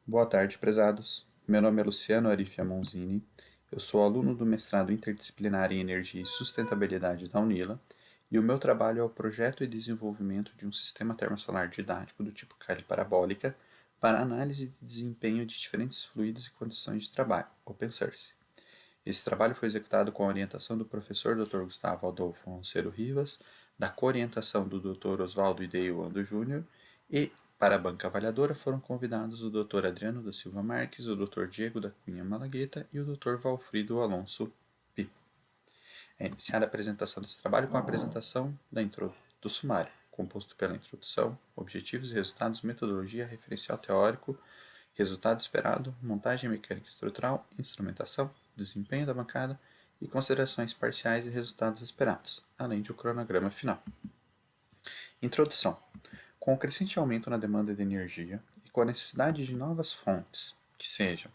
Boa tarde, prezados. Meu nome é Luciano Arifia Monzini. Eu sou aluno do mestrado interdisciplinar em Energia e Sustentabilidade da UNILA e o meu trabalho é o projeto e desenvolvimento de um sistema termosolar didático do tipo calha parabólica para análise de desempenho de diferentes fluidos e condições de trabalho, Open Source. Esse trabalho foi executado com a orientação do professor Dr. Gustavo Adolfo Roncero Rivas, da coorientação do Dr. Oswaldo Ideio Ando Júnior e, para a banca avaliadora, foram convidados o Dr. Adriano da Silva Marques, o Dr. Diego da Cunha Malagueta e o Dr. Valfrido Alonso Pi. É iniciada a apresentação desse trabalho com a apresentação do sumário, composto pela introdução, objetivos e resultados, metodologia, referencial teórico, resultado esperado, montagem mecânica estrutural, instrumentação, desempenho da bancada e considerações parciais e resultados esperados, além de um cronograma final. Introdução. Com o crescente aumento na demanda de energia e com a necessidade de novas fontes que sejam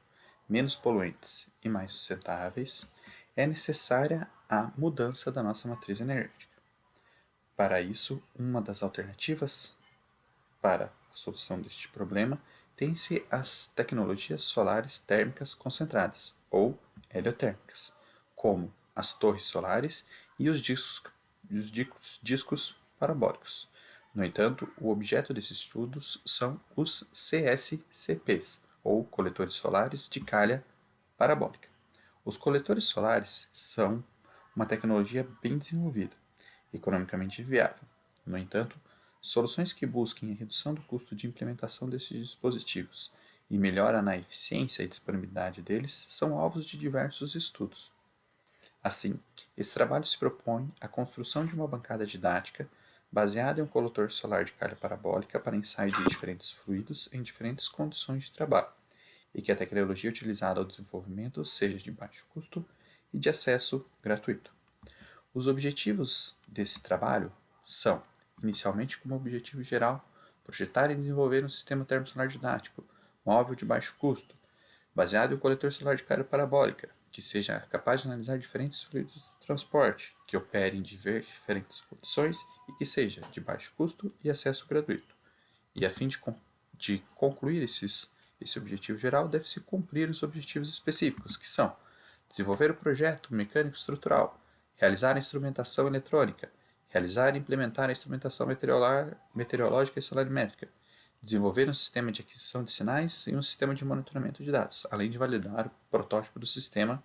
menos poluentes e mais sustentáveis, é necessária a mudança da nossa matriz energética. Para isso, uma das alternativas para a solução deste problema tem-se as tecnologias solares térmicas concentradas, ou heliotérmicas, como as torres solares e os discos parabólicos. No entanto, o objeto desses estudos são os CSCPs, ou coletores solares de calha parabólica. Os coletores solares são uma tecnologia bem desenvolvida, economicamente viável. No entanto, soluções que busquem a redução do custo de implementação desses dispositivos e melhora na eficiência e disponibilidade deles são alvos de diversos estudos. Assim, esse trabalho se propõe a construção de uma bancada didática baseada em um coletor solar de calha parabólica para ensaio de diferentes fluidos em diferentes condições de trabalho, e que a tecnologia utilizada ao desenvolvimento seja de baixo custo e de acesso gratuito. Os objetivos desse trabalho são, inicialmente como objetivo geral, projetar e desenvolver um sistema termosolar didático, móvel de baixo custo, baseado em um coletor solar de carga parabólica, que seja capaz de analisar diferentes fluidos de transporte, que opere em diferentes condições e que seja de baixo custo e acesso gratuito. E a fim de concluir esse objetivo geral, deve-se cumprir os objetivos específicos, que são desenvolver o projeto mecânico estrutural, realizar a instrumentação eletrônica, realizar e implementar a instrumentação meteorológica e solarimétrica, desenvolver um sistema de aquisição de sinais e um sistema de monitoramento de dados, além de validar o protótipo do sistema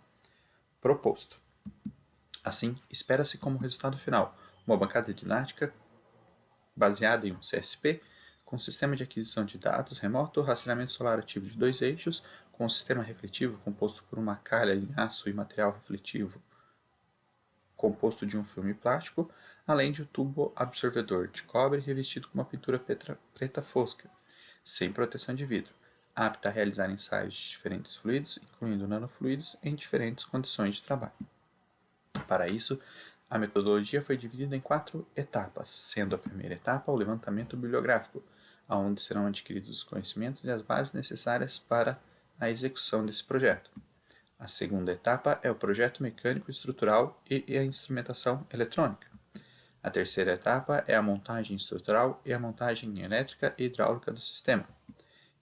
proposto. Assim, espera-se como resultado final uma bancada didática baseada em um CSP, com sistema de aquisição de dados remoto, rastreamento solar ativo de 2 eixos, com um sistema refletivo composto por uma calha em aço e material refletivo composto de um filme plástico, além de um tubo absorvedor de cobre revestido com uma pintura preta fosca, sem proteção de vidro, apta a realizar ensaios de diferentes fluidos, incluindo nanofluidos, em diferentes condições de trabalho. Para isso, a metodologia foi dividida em 4 etapas, sendo a primeira etapa o levantamento bibliográfico, onde serão adquiridos os conhecimentos e as bases necessárias para a execução desse projeto. A segunda etapa é o projeto mecânico estrutural e a instrumentação eletrônica. A terceira etapa é a montagem estrutural e a montagem elétrica e hidráulica do sistema.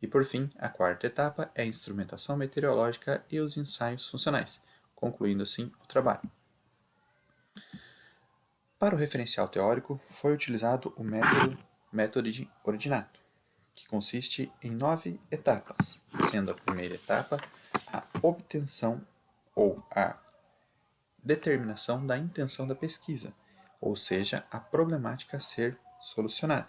E por fim, a quarta etapa é a instrumentação meteorológica e os ensaios funcionais, concluindo assim o trabalho. Para o referencial teórico, foi utilizado o método de Ordinato, que consiste em 9 etapas, sendo a primeira etapa a obtenção ou a determinação da intenção da pesquisa, ou seja, a problemática a ser solucionada.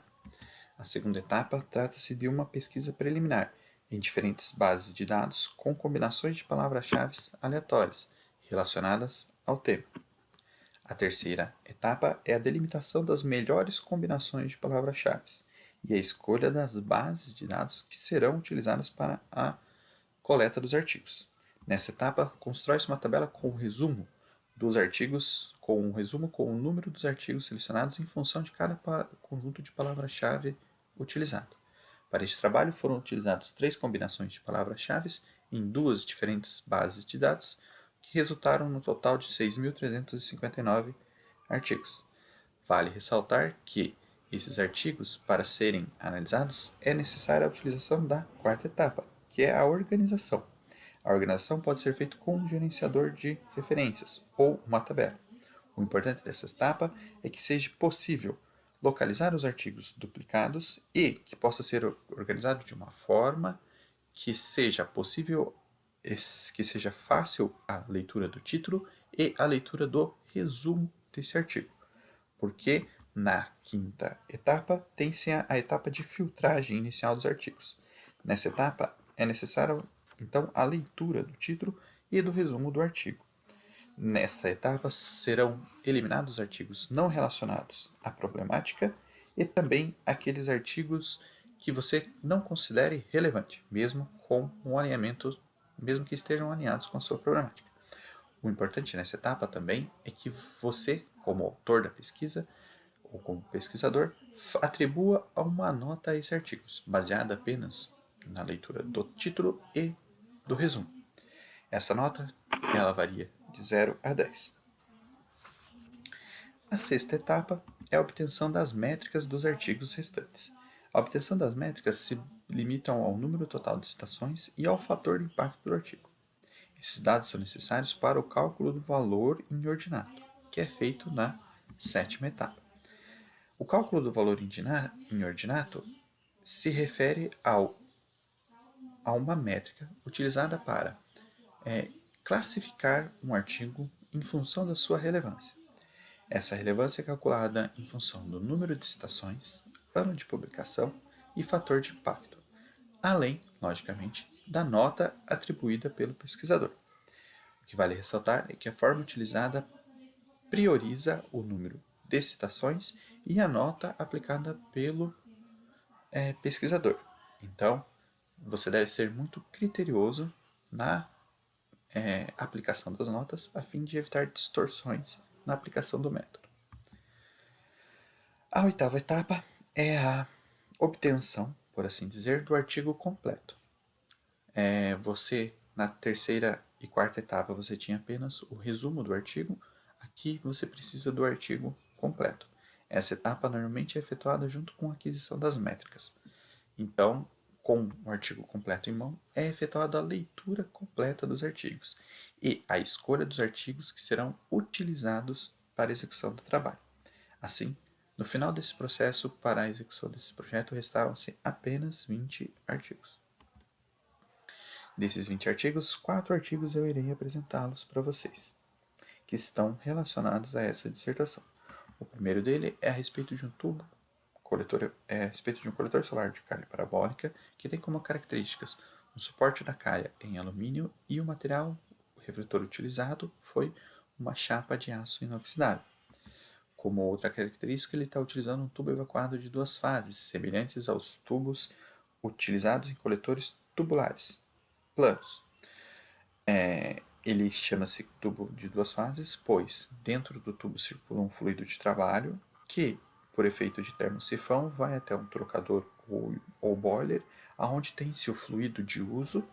A segunda etapa trata-se de uma pesquisa preliminar em diferentes bases de dados com combinações de palavras-chave aleatórias relacionadas ao tema. A terceira etapa é a delimitação das melhores combinações de palavras-chave e a escolha das bases de dados que serão utilizadas para a coleta dos artigos. Nessa etapa, constrói-se uma tabela com o resumo dos artigos, com o número dos artigos selecionados em função de cada conjunto de palavras-chave utilizado. Para este trabalho foram utilizadas 3 combinações de palavras-chave em 2 diferentes bases de dados, que resultaram no total de 6.359 artigos. Vale ressaltar que esses artigos, para serem analisados, é necessária a utilização da quarta etapa, que é a organização. A organização pode ser feita com um gerenciador de referências ou uma tabela. O importante dessa etapa é que seja possível localizar os artigos duplicados e que possa ser organizado de uma forma que seja possível, que seja fácil a leitura do título e a leitura do resumo desse artigo. Porque na quinta etapa tem-se a etapa de filtragem inicial dos artigos. Nessa etapa é necessária então a leitura do título e do resumo do artigo. Nessa etapa serão eliminados artigos não relacionados à problemática e também aqueles artigos que você não considere relevante, mesmo com um alinhamento, mesmo que estejam alinhados com a sua problemática. O importante nessa etapa também é que você, como autor da pesquisa ou como pesquisador, atribua uma nota a esses artigos, baseada apenas na leitura do título e do resumo. Essa nota ela varia de 0 a 10. A sexta etapa é a obtenção das métricas dos artigos restantes. A obtenção das métricas se limitam ao número total de citações e ao fator de impacto do artigo. Esses dados são necessários para o cálculo do valor em ordinato, que é feito na sétima etapa. O cálculo do valor em ordinato se refere a uma métrica utilizada para classificar um artigo em função da sua relevância. Essa relevância é calculada em função do número de citações, ano de publicação e fator de impacto, além, logicamente, da nota atribuída pelo pesquisador. O que vale ressaltar é que a forma utilizada prioriza o número de citações e a nota aplicada pelo pesquisador. Então, você deve ser muito criterioso na aplicação das notas a fim de evitar distorções na aplicação do método. A oitava etapa é a obtenção, por assim dizer, do artigo completo. Você, na terceira e quarta etapa, você tinha apenas o resumo do artigo. Aqui você precisa do artigo completo. Essa etapa normalmente é efetuada junto com a aquisição das métricas. Então, com o artigo completo em mão, é efetuada a leitura completa dos artigos e a escolha dos artigos que serão utilizados para a execução do trabalho. Assim, no final desse processo, para a execução desse projeto, restaram-se apenas 20 artigos. Desses 20 artigos, 4 artigos eu irei apresentá-los para vocês, que estão relacionados a essa dissertação. O primeiro dele é a respeito de um coletor solar de calha parabólica que tem como características o suporte da calha em alumínio e o material, o refletor utilizado foi uma chapa de aço inoxidável. Como outra característica, ele está utilizando um tubo evacuado de 2 fases, semelhantes aos tubos utilizados em coletores tubulares planos. Ele chama-se tubo de 2 fases, pois dentro do tubo circula um fluido de trabalho que, por efeito de termosifão, vai até um trocador ou boiler, onde tem-se o fluido de uso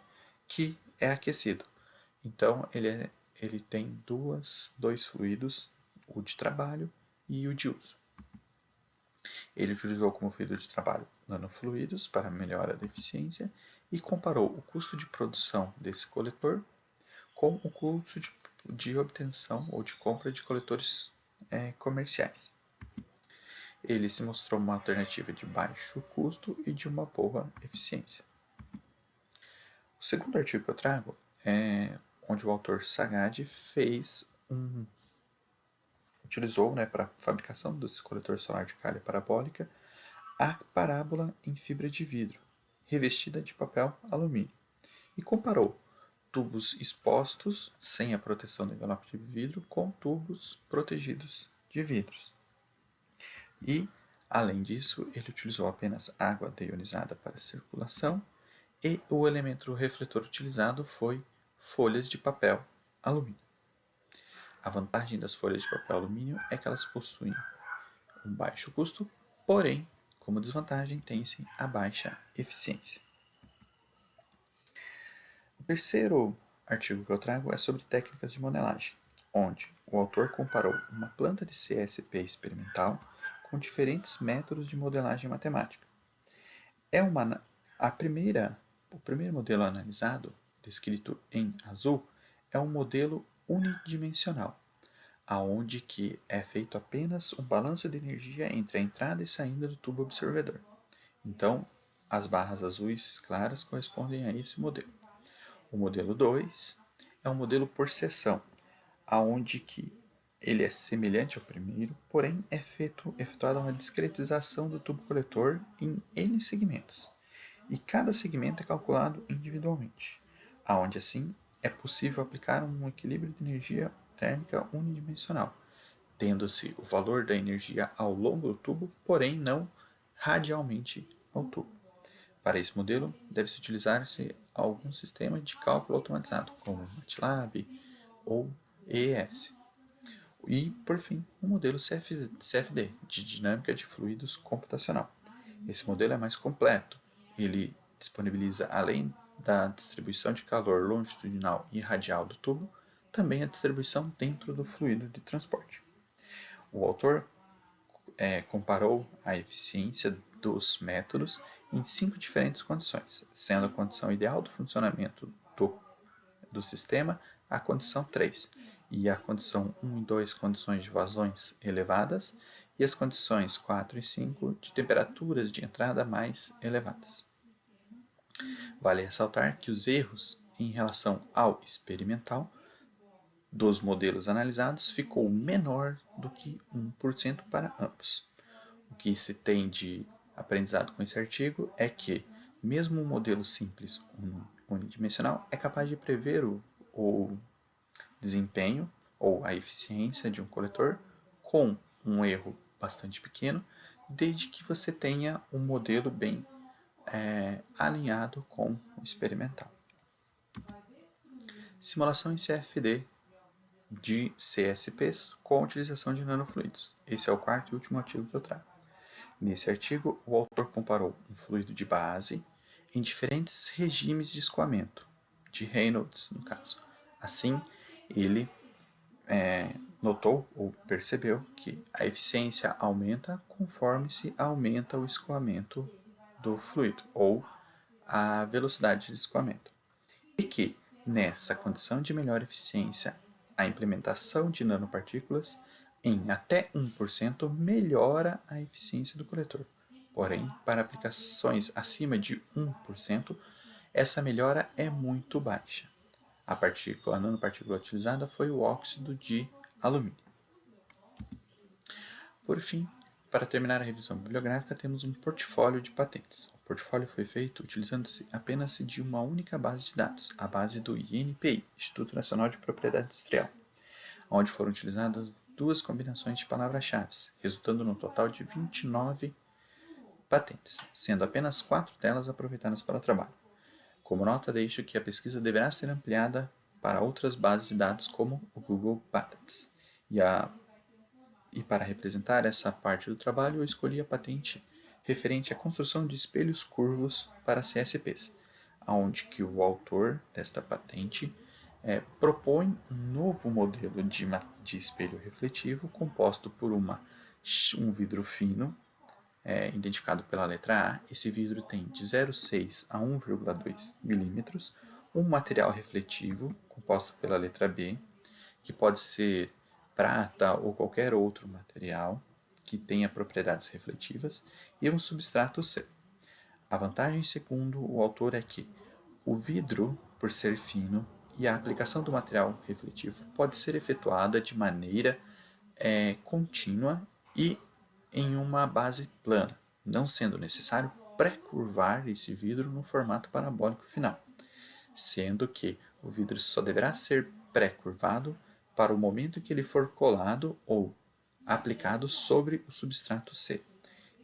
que é aquecido. Então, ele tem dois fluidos, o de trabalho e o de uso. Ele utilizou como fluido de trabalho nanofluidos para melhora da eficiência e comparou o custo de produção desse coletor com o custo de obtenção ou de compra de coletores comerciais. Ele se mostrou uma alternativa de baixo custo e de uma boa eficiência. O segundo artigo que eu trago é onde o autor Sagad utilizou para a fabricação desse coletor solar de calha parabólica a parábola em fibra de vidro, revestida de papel alumínio, e comparou tubos expostos, sem a proteção do envelope de vidro, com tubos protegidos de vidros. E, além disso, ele utilizou apenas água deionizada para circulação e o elemento refletor utilizado foi folhas de papel alumínio. A vantagem das folhas de papel alumínio é que elas possuem um baixo custo, porém, como desvantagem, tem-se a baixa eficiência. O terceiro artigo que eu trago é sobre técnicas de modelagem, onde o autor comparou uma planta de CSP experimental com diferentes métodos de modelagem matemática. O O primeiro modelo analisado, descrito em azul, é um modelo unidimensional, aonde que é feito apenas um balanço de energia entre a entrada e saída do tubo absorvedor. Então, as barras azuis claras correspondem a esse modelo. O modelo 2 é um modelo por seção, aonde que ele é semelhante ao primeiro, porém é efetuada uma discretização do tubo coletor em N segmentos, e cada segmento é calculado individualmente, aonde assim é possível aplicar um equilíbrio de energia térmica unidimensional, tendo-se o valor da energia ao longo do tubo, porém não radialmente ao tubo. Para esse modelo, deve-se utilizar-se algum sistema de cálculo automatizado, como MATLAB ou ES. E, por fim, o modelo CFD, de dinâmica de fluidos computacional. Esse modelo é mais completo. Ele disponibiliza, além da distribuição de calor longitudinal e radial do tubo, também a distribuição dentro do fluido de transporte. O autor comparou a eficiência dos métodos em 5 diferentes condições, sendo a condição ideal do funcionamento do sistema a condição 3, e a condição 1 e 2 condições de vazões elevadas, e as condições 4 e 5 de temperaturas de entrada mais elevadas. Vale ressaltar que os erros em relação ao experimental dos modelos analisados ficou menor do que 1% para ambos. O que se tem de aprendizado com esse artigo é que, mesmo um modelo simples unidimensional é capaz de prever o desempenho ou a eficiência de um coletor com um erro bastante pequeno, desde que você tenha um modelo bem alinhado com o experimental. Simulação em CFD de CSPs com a utilização de nanofluidos. Esse é o quarto e último artigo que eu trago. Nesse artigo, o autor comparou um fluido de base em diferentes regimes de escoamento, de Reynolds no caso. Assim, ele notou ou percebeu que a eficiência aumenta conforme se aumenta o escoamento do fluido ou a velocidade de escoamento. E que, nessa condição de melhor eficiência, a implementação de nanopartículas em até 1% melhora a eficiência do coletor. Porém, para aplicações acima de 1%, essa melhora é muito baixa. A nanopartícula utilizada foi o óxido de alumínio. Por fim, para terminar a revisão bibliográfica, temos um portfólio de patentes. O portfólio foi feito utilizando-se apenas de uma única base de dados, a base do INPI, Instituto Nacional de Propriedade Industrial, onde foram utilizadas 2 combinações de palavras-chave, resultando no total de 29 patentes, sendo apenas 4 delas aproveitadas para o trabalho. Como nota, deixo que a pesquisa deverá ser ampliada para outras bases de dados como o Google Patents. E para representar essa parte do trabalho, eu escolhi a patente referente à construção de espelhos curvos para CSPs, onde que o autor desta patente propõe um novo modelo de espelho refletivo composto por um vidro fino, identificado pela letra A. Esse vidro tem de 0,6 a 1,2 milímetros, um material refletivo composto pela letra B, que pode ser prata ou qualquer outro material que tenha propriedades refletivas, e um substrato C. A vantagem, segundo o autor, é que o vidro, por ser fino, e a aplicação do material refletivo pode ser efetuada de maneira contínua e em uma base plana, não sendo necessário pré-curvar esse vidro no formato parabólico final, sendo que o vidro só deverá ser pré-curvado para o momento que ele for colado ou aplicado sobre o substrato C.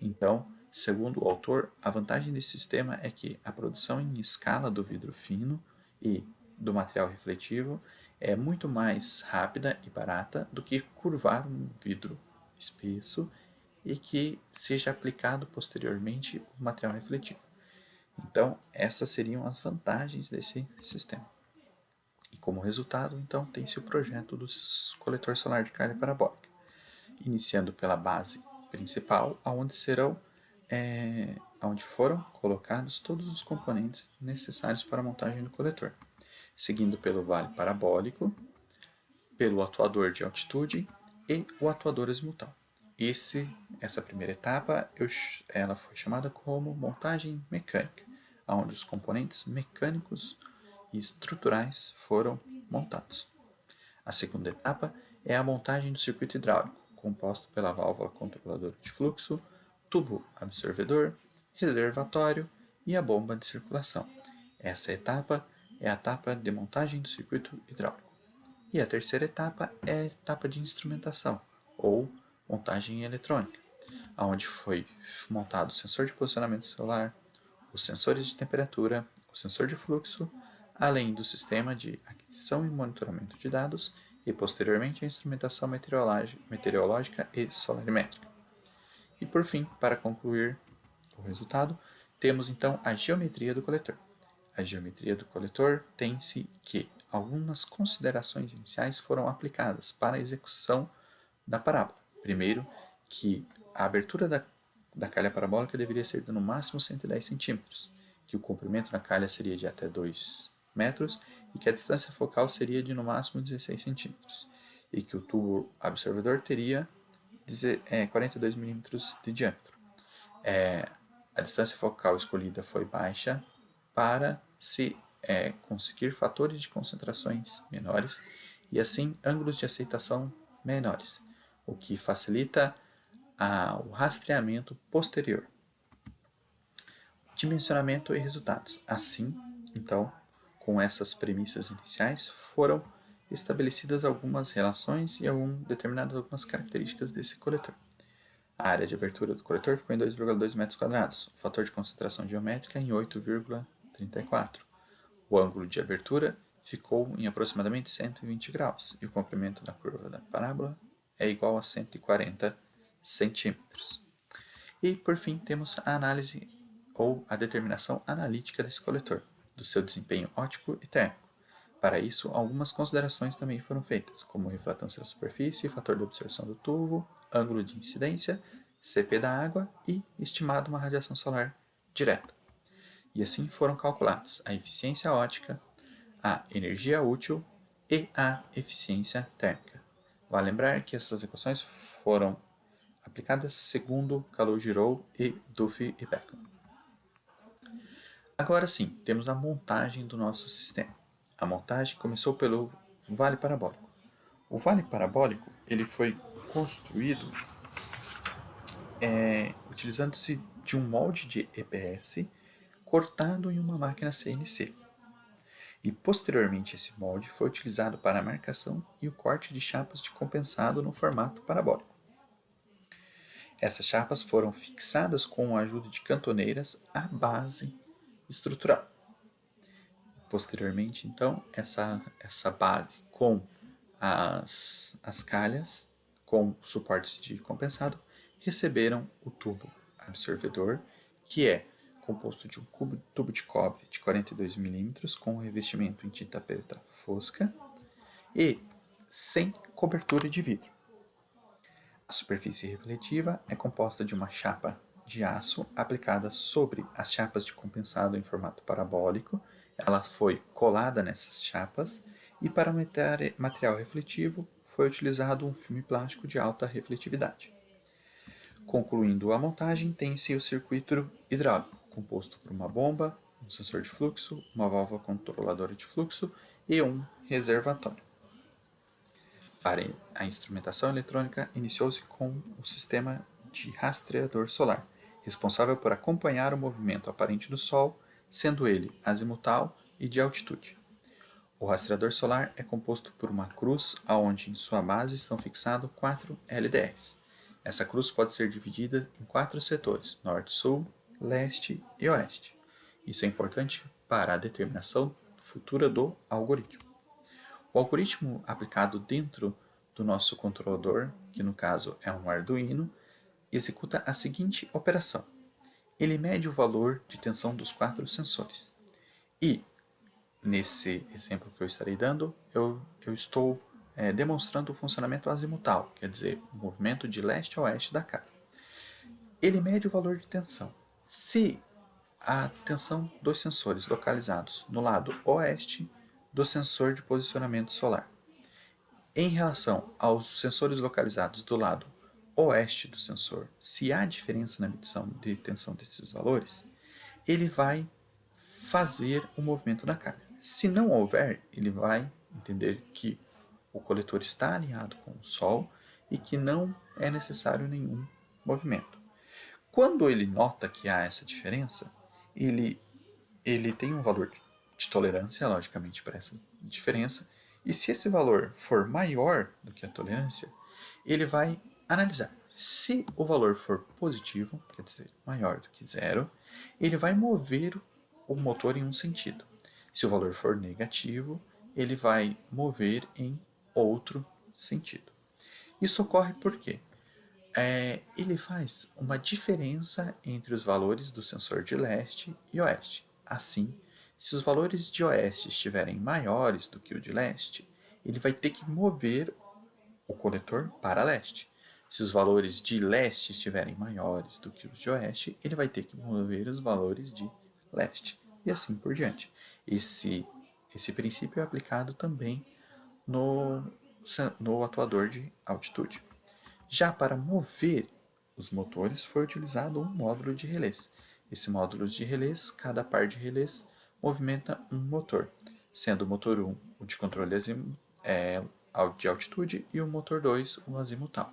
Então, segundo o autor, a vantagem desse sistema é que a produção em escala do vidro fino e do material refletivo é muito mais rápida e barata do que curvar um vidro espesso e que seja aplicado posteriormente o material refletivo. Então, essas seriam as vantagens desse sistema. E como resultado, então, tem-se o projeto do coletor solar de carga parabólica, iniciando pela base principal, onde serão onde foram colocados todos os componentes necessários para a montagem do coletor, seguindo pelo vale parabólico, pelo atuador de altitude e o atuador azimutal. Essa primeira etapa ela foi chamada como montagem mecânica, onde os componentes mecânicos e estruturais foram montados. A segunda etapa é a montagem do circuito hidráulico, composto pela válvula controladora de fluxo, tubo absorvedor, reservatório e a bomba de circulação. Essa etapa é a etapa de montagem do circuito hidráulico. E a terceira etapa é a etapa de instrumentação, ou montagem eletrônica, onde foi montado o sensor de posicionamento celular, os sensores de temperatura, o sensor de fluxo, além do sistema de aquisição e monitoramento de dados e, posteriormente, a instrumentação meteorológica e solarimétrica. E, por fim, para concluir o resultado, temos então a geometria do coletor. A geometria do coletor tem-se que algumas considerações iniciais foram aplicadas para a execução da parábola. Primeiro, que a abertura da calha parabólica deveria ser de no máximo 110 centímetros, que o comprimento da calha seria de até 2 metros e que a distância focal seria de no máximo 16 centímetros, e que o tubo absorvedor teria 42 milímetros de diâmetro. A distância focal escolhida foi baixa para se conseguir fatores de concentrações menores e assim ângulos de aceitação menores, o que facilita o rastreamento posterior. Dimensionamento e resultados. Assim, então, com essas premissas iniciais, foram estabelecidas algumas relações e determinadas algumas características desse coletor. A área de abertura do coletor ficou em 2,2 metros quadrados, o fator de concentração geométrica em 8,34. O ângulo de abertura ficou em aproximadamente 120 graus e o comprimento da curva da parábola é igual a 140 centímetros. E, por fim, temos a análise ou a determinação analítica desse coletor, do seu desempenho óptico e térmico. Para isso, algumas considerações também foram feitas, como reflatância da superfície, fator de absorção do tubo, ângulo de incidência, CP da água e estimado uma radiação solar direta. E assim foram calculados a eficiência óptica, a energia útil e a eficiência térmica. Vale lembrar que essas equações foram aplicadas segundo Calogero e Duffy e Beckman. Agora sim, temos a montagem do nosso sistema. A montagem começou pelo vale parabólico. O vale parabólico ele foi construído utilizando-se de um molde de EPS cortado em uma máquina CNC. E posteriormente esse molde foi utilizado para a marcação e o corte de chapas de compensado no formato parabólico. Essas chapas foram fixadas com a ajuda de cantoneiras à base estrutural. Posteriormente, então, essa base com as calhas, com suportes de compensado, receberam o tubo absorvedor, que é composto de um tubo de cobre de 42 mm com revestimento em tinta preta fosca e sem cobertura de vidro. A superfície refletiva é composta de uma chapa de aço aplicada sobre as chapas de compensado em formato parabólico. Ela foi colada nessas chapas e para o material refletivo foi utilizado um filme plástico de alta refletividade. Concluindo a montagem, tem-se o circuito hidráulico, composto por uma bomba, um sensor de fluxo, uma válvula controladora de fluxo e um reservatório. Para a instrumentação eletrônica, iniciou-se com o sistema de rastreador solar, responsável por acompanhar o movimento aparente do Sol, sendo ele azimutal e de altitude. O rastreador solar é composto por uma cruz onde em sua base estão fixados 4 LDRs. Essa cruz pode ser dividida em 4 setores, norte, sul, leste e oeste. Isso é importante para a determinação futura do algoritmo. O algoritmo aplicado dentro do nosso controlador, que no caso é um Arduino, executa a seguinte operação. Ele mede o valor de tensão dos 4 sensores. E, nesse exemplo que eu estarei dando, eu estou demonstrando o funcionamento azimutal, quer dizer, o movimento de leste a oeste da calha. ele mede o valor de tensão. Se a tensão dos sensores localizados no lado oeste do sensor de posicionamento solar, em relação aos sensores localizados do lado oeste do sensor, se há diferença na medição de tensão desses valores, ele vai fazer o movimento da carga. Se não houver, ele vai entender que o coletor está alinhado com o Sol e que não é necessário nenhum movimento. Quando ele nota que há essa diferença, ele tem um valor de tolerância, logicamente, para essa diferença, e se esse valor for maior do que a tolerância, ele vai analisar. Se o valor for positivo, quer dizer, maior do que zero, ele vai mover o motor em um sentido. Se o valor for negativo, ele vai mover em outro sentido. Isso ocorre porque ele faz uma diferença entre os valores do sensor de leste e oeste. Assim, se os valores de oeste estiverem maiores do que o de leste, ele vai ter que mover o coletor para leste. Se os valores de leste estiverem maiores do que os de oeste, ele vai ter que mover os valores de leste. E assim por diante. Esse princípio é aplicado também no atuador de altitude. Já para mover os motores foi utilizado um módulo de relés. Esse módulo de relés, cada par de relés movimenta um motor, sendo o motor 1 o de controle de altitude e o motor 2 o azimutal.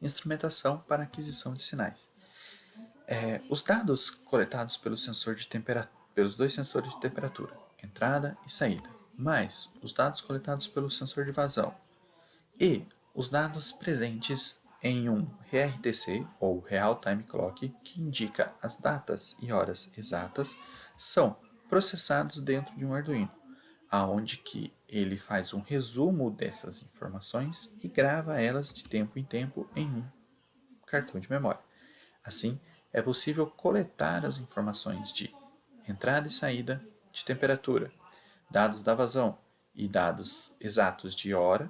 Instrumentação para aquisição de sinais. Os dados coletados pelos dois sensores de temperatura, entrada e saída, mais os dados coletados pelo sensor de vazão e os dados presentes em um RTC, ou Real Time Clock, que indica as datas e horas exatas, são processados dentro de um Arduino, aonde que ele faz um resumo dessas informações e grava elas de tempo em tempo em um cartão de memória. Assim, é possível coletar as informações de entrada e saída, de temperatura, dados da vazão e dados exatos de hora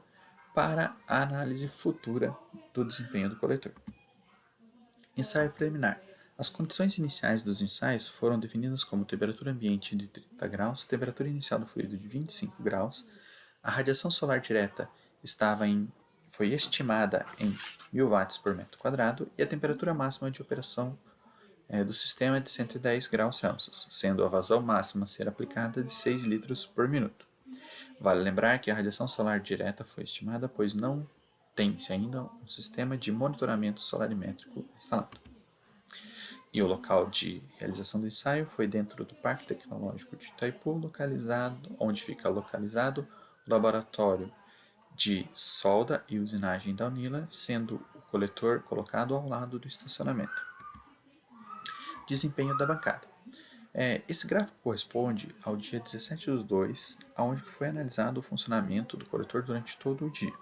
para a análise futura do desempenho do coletor. Ensaio preliminar. As condições iniciais dos ensaios foram definidas como temperatura ambiente de 30 graus, temperatura inicial do fluido de 25 graus, a radiação solar direta foi estimada em 1000 watts por metro quadrado e a temperatura máxima de operação do sistema é de 110 graus Celsius, sendo a vazão máxima a ser aplicada de 6 litros por minuto. Vale lembrar que a radiação solar direta foi estimada, pois não tem-se ainda um sistema de monitoramento solarimétrico instalado. E o local de realização do ensaio foi dentro do Parque Tecnológico de Itaipu, onde fica localizado o laboratório de solda e usinagem da Unila, sendo o coletor colocado ao lado do estacionamento. Desempenho da bancada. Esse gráfico corresponde ao dia 17/2, onde foi analisado o funcionamento do coletor durante todo o dia.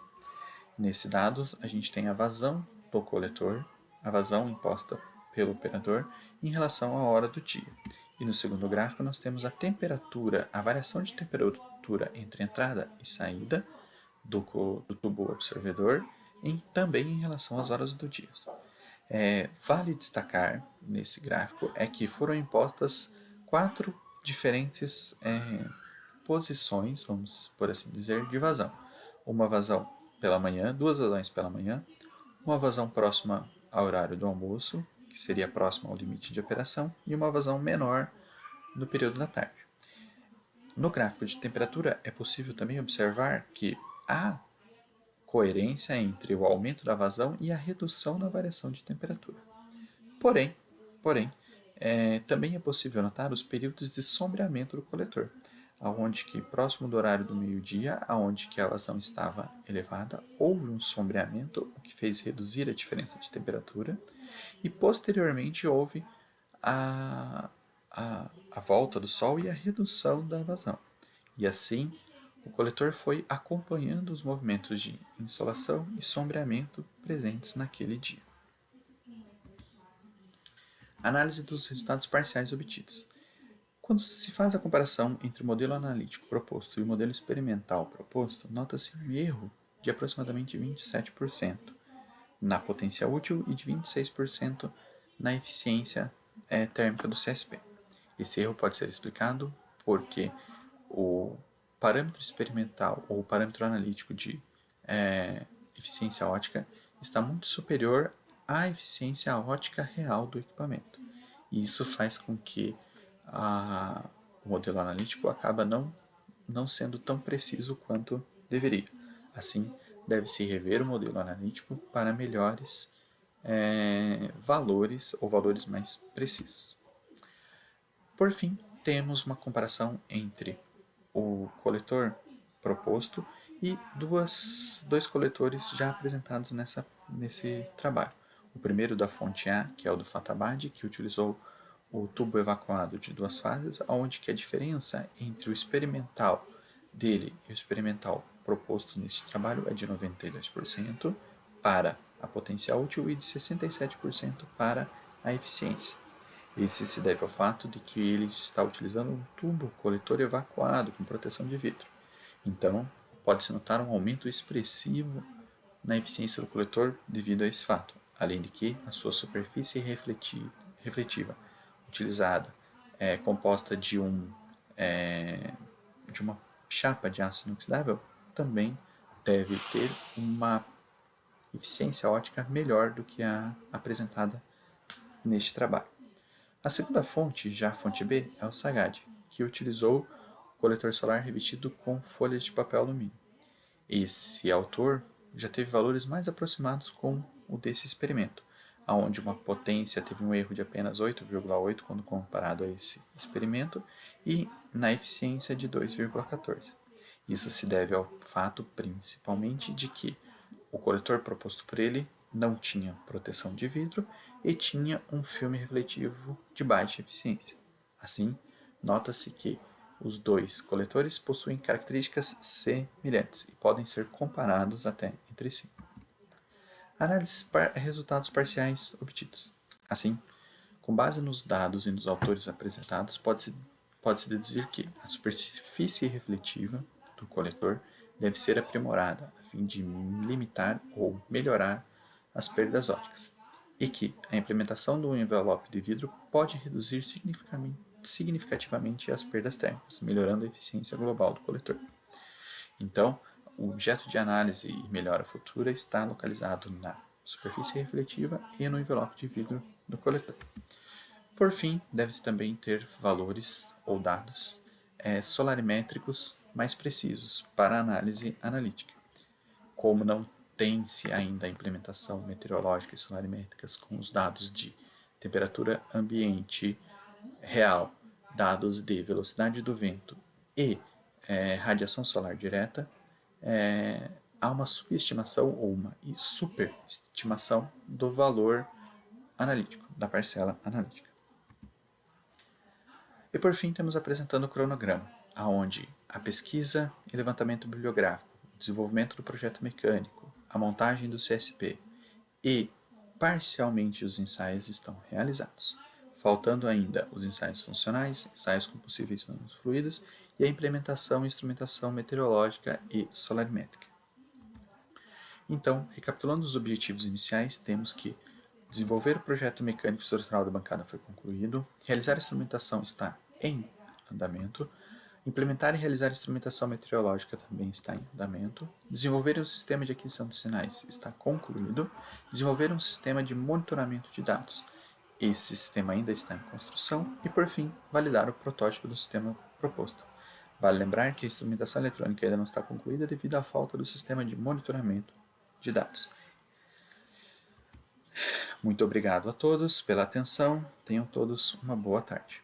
Nesses dados, a gente tem a vazão do coletor, a vazão imposta pelo operador em relação à hora do dia. E no segundo gráfico, nós temos a temperatura, a variação de temperatura entre entrada e saída do tubo absorvedor e também em relação às horas do dia. Vale destacar nesse gráfico que foram impostas 4 diferentes posições, vamos por assim dizer, de vazão. Uma vazão pela manhã, 2 vazões pela manhã, uma vazão próxima ao horário do almoço, que seria próxima ao limite de operação, e uma vazão menor no período da tarde. No gráfico de temperatura é possível também observar que há coerência entre o aumento da vazão e a redução na variação de temperatura. Porém, também é possível notar os períodos de sombreamento do coletor, aonde que próximo do horário do meio-dia, aonde que a vazão estava elevada, houve um sombreamento, o que fez reduzir a diferença de temperatura, e posteriormente houve a volta do sol e a redução da vazão. E assim, o coletor foi acompanhando os movimentos de insolação e sombreamento presentes naquele dia. Análise dos resultados parciais obtidos. Quando se faz a comparação entre o modelo analítico proposto e o modelo experimental proposto, nota-se um erro de aproximadamente 27%. na potência útil e de 26% na eficiência térmica do CSP. Esse erro pode ser explicado porque o parâmetro experimental ou o parâmetro analítico de eficiência ótica está muito superior à eficiência ótica real do equipamento. E isso faz com que o modelo analítico acaba não sendo tão preciso quanto deveria. Assim, deve-se rever o modelo analítico para melhores valores ou valores mais precisos. Por fim, temos uma comparação entre o coletor proposto e dois coletores já apresentados nesse trabalho. O primeiro da fonte A, que é o do Fatabad, que utilizou o tubo evacuado de 2 fases, onde que a diferença entre o experimental dele e o experimental proposto neste trabalho é de 92% para a potência útil e de 67% para a eficiência. Esse se deve ao fato de que ele está utilizando um tubo coletor evacuado com proteção de vidro. Então, pode-se notar um aumento expressivo na eficiência do coletor devido a esse fato, além de que a sua superfície refletiva utilizada é composta de uma chapa de aço inoxidável também deve ter uma eficiência ótica melhor do que a apresentada neste trabalho. A segunda fonte, já a fonte B, é o Sagad, que utilizou o coletor solar revestido com folhas de papel alumínio. Esse autor já teve valores mais aproximados com o desse experimento, onde uma potência teve um erro de apenas 8,8 quando comparado a esse experimento e na eficiência de 2,14. Isso se deve ao fato principalmente de que o coletor proposto por ele não tinha proteção de vidro e tinha um filme refletivo de baixa eficiência. Assim, nota-se que os dois coletores possuem características semelhantes e podem ser comparados até entre si. Análise resultados parciais obtidos. Assim, com base nos dados e nos autores apresentados, pode-se deduzir que a superfície refletiva do coletor deve ser aprimorada a fim de limitar ou melhorar as perdas ópticas, e que a implementação do envelope de vidro pode reduzir significativamente as perdas térmicas, melhorando a eficiência global do coletor. Então, o objeto de análise e melhora futura está localizado na superfície refletiva e no envelope de vidro do coletor. Por fim, deve-se também ter valores ou dados solarimétricos mais precisos para a análise analítica. Como não tem-se ainda a implementação meteorológica e solarimétricas com os dados de temperatura ambiente real, dados de velocidade do vento e radiação solar direta, há uma subestimação ou uma superestimação do valor analítico, da parcela analítica. E por fim temos apresentando o cronograma, aonde a pesquisa e levantamento bibliográfico, o desenvolvimento do projeto mecânico, a montagem do CSP e parcialmente os ensaios estão realizados, faltando ainda os ensaios funcionais, ensaios com possíveis danos fluidos e a implementação e instrumentação meteorológica e solarimétrica. Então, recapitulando os objetivos iniciais, temos que desenvolver o projeto mecânico estrutural da bancada foi concluído, realizar a instrumentação está em andamento, implementar e realizar a instrumentação meteorológica também está em andamento, desenvolver o sistema de aquisição de sinais está concluído, desenvolver um sistema de monitoramento de dados. Esse sistema ainda está em construção e, por fim, validar o protótipo do sistema proposto. Vale lembrar que a instrumentação eletrônica ainda não está concluída devido à falta do sistema de monitoramento de dados. Muito obrigado a todos pela atenção. Tenham todos uma boa tarde.